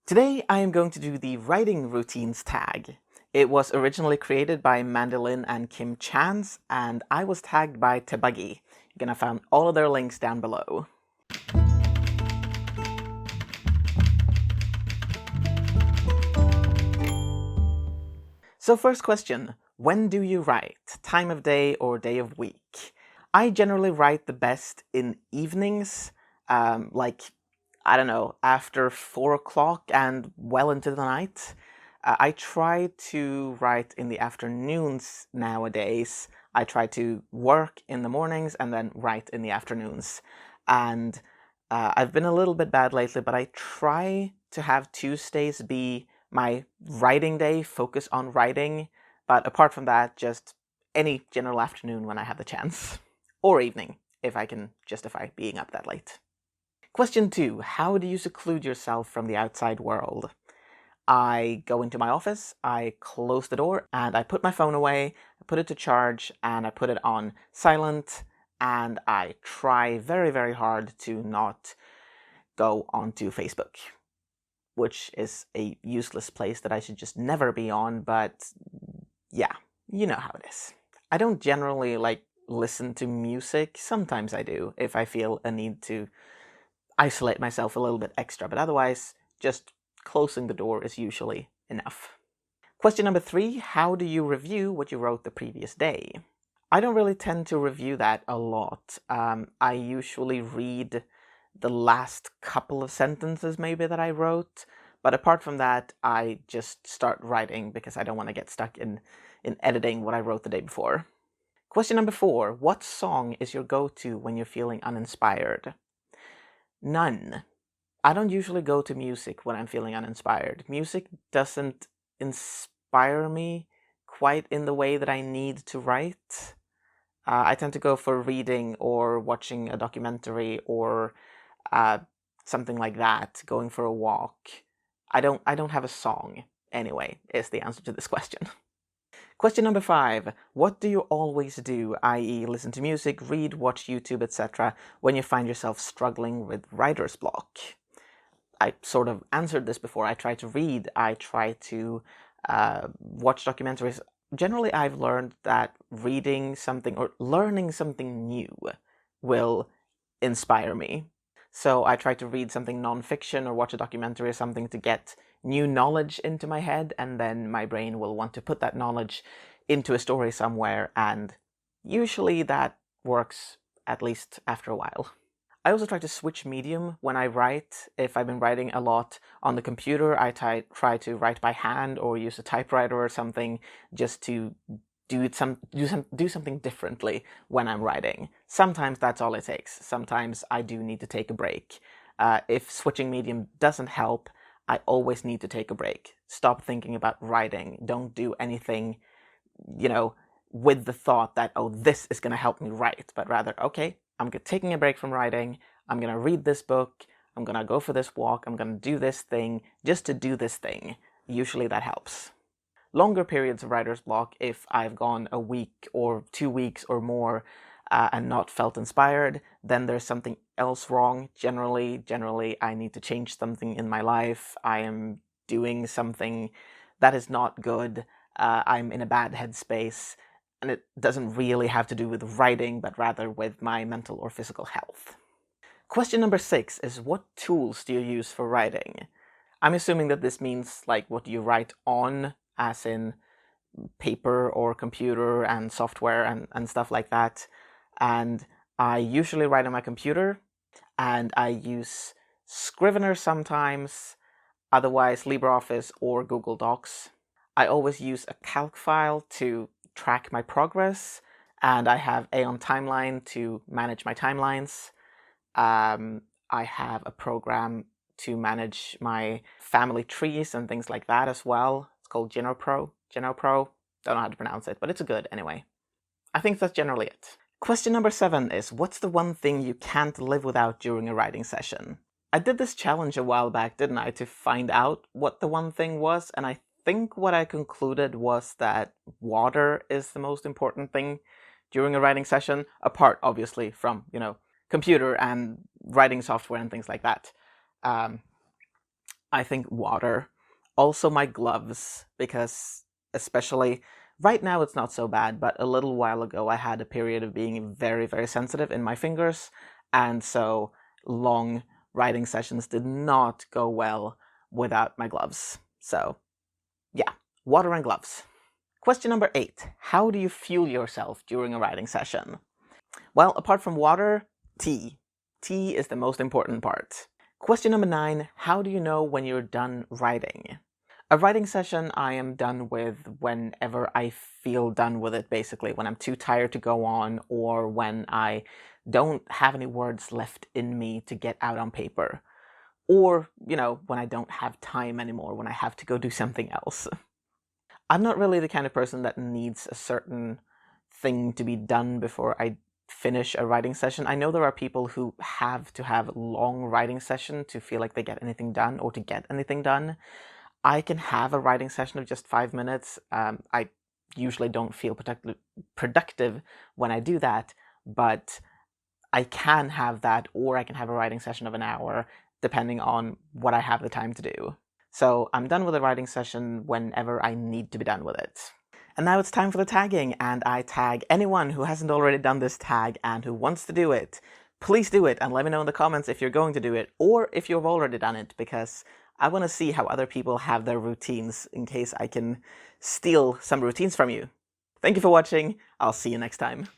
Today I am going to do the writing routines tag. It was originally created by Mandolin and Kim Chance, and I was tagged by TehBuggy. You're gonna find all of their links down below. So first question, when do you write? Time of day or day of week? I generally write the best in evenings, I don't know, after 4 o'clock and well into the night. I try to write in the afternoons nowadays. I try to work in the mornings and then write in the afternoons. And I've been a little bit bad lately, but I try to have Tuesdays be my writing day, focus on writing. But apart from that, just any general afternoon when I have the chance. Or evening, if I can justify being up that late. Question 2. How do you seclude yourself from the outside world? I go into my office, I close the door, and I put my phone away, I put it to charge, and I put it on silent, and I try very, very hard to not go onto Facebook, which is a useless place that I should just never be on, but yeah, you know how it is. I don't generally, listen to music. Sometimes I do, if I feel a need to isolate myself a little bit extra, but otherwise, just closing the door is usually enough. Question number 3, how do you review what you wrote the previous day? I don't really tend to review that a lot. I usually read the last couple of sentences maybe that I wrote, but apart from that, I just start writing because I don't want to get stuck in editing what I wrote the day before. Question number 4, what song is your go-to when you're feeling uninspired? None. I don't usually go to music when I'm feeling uninspired. Music doesn't inspire me quite in the way that I need to write. I tend to go for reading or watching a documentary or something like that, going for a walk. I don't have a song, anyway, is the answer to this question. Question number 5. What do you always do, i.e. listen to music, read, watch YouTube, etc., when you find yourself struggling with writer's block? I sort of answered this before. I try to read, I try to watch documentaries. Generally, I've learned that reading something or learning something new will inspire me. So I try to read something non-fiction or watch a documentary or something to get new knowledge into my head, and then my brain will want to put that knowledge into a story somewhere, and usually that works at least after a while. I also try to switch medium when I write. If I've been writing a lot on the computer, I try to write by hand or use a typewriter or something just to do something differently when I'm writing. Sometimes that's all it takes. Sometimes I do need to take a break. If switching medium doesn't help, I always need to take a break. Stop thinking about writing. Don't do anything, with the thought that, oh, this is going to help me write, but rather, okay, I'm taking a break from writing, I'm going to read this book, I'm going to go for this walk, I'm going to do this thing, just to do this thing. Usually that helps. Longer periods of writer's block, if I've gone a week or 2 weeks or more and not felt inspired, then there's something else wrong. Generally, I need to change something in my life. I am doing something that is not good. I'm in a bad headspace, and it doesn't really have to do with writing, but rather with my mental or physical health. Question number 6 is, what tools do you use for writing? I'm assuming that this means, what do you write on, as in paper or computer and software and stuff like that. And I usually write on my computer, and I use Scrivener sometimes, otherwise LibreOffice or Google Docs. I always use a calc file to track my progress, and I have Aeon Timeline to manage my timelines. I have a program to manage my family trees and things like that as well. It's called GenoPro. Don't know how to pronounce it, but it's good anyway. I think that's generally it. Question number 7 is, what's the one thing you can't live without during a writing session? I did this challenge a while back, didn't I, to find out what the one thing was, and I think what I concluded was that water is the most important thing during a writing session, apart, obviously, from, computer and writing software and things like that. I think water. Also my gloves, because especially right now it's not so bad, but a little while ago I had a period of being very, very sensitive in my fingers, and so long writing sessions did not go well without my gloves. So yeah, water and gloves. Question number 8. How do you fuel yourself during a writing session? Well, apart from water, tea. Tea is the most important part. Question number 9. How do you know when you're done writing? A writing session I am done with whenever I feel done with it, basically. When I'm too tired to go on, or when I don't have any words left in me to get out on paper. Or, you know, when I don't have time anymore, when I have to go do something else. I'm not really the kind of person that needs a certain thing to be done before I finish a writing session. I know there are people who have to have long writing session to feel like they get anything done or to get anything done. I can have a writing session of just 5 minutes. I usually don't feel productive when I do that, but I can have that, or I can have a writing session of an hour, depending on what I have the time to do. So I'm done with a writing session whenever I need to be done with it. And now it's time for the tagging, and I tag anyone who hasn't already done this tag and who wants to do it. Please do it, and let me know in the comments if you're going to do it, or if you've already done it, because I want to see how other people have their routines, in case I can steal some routines from you. Thank you for watching, I'll see you next time.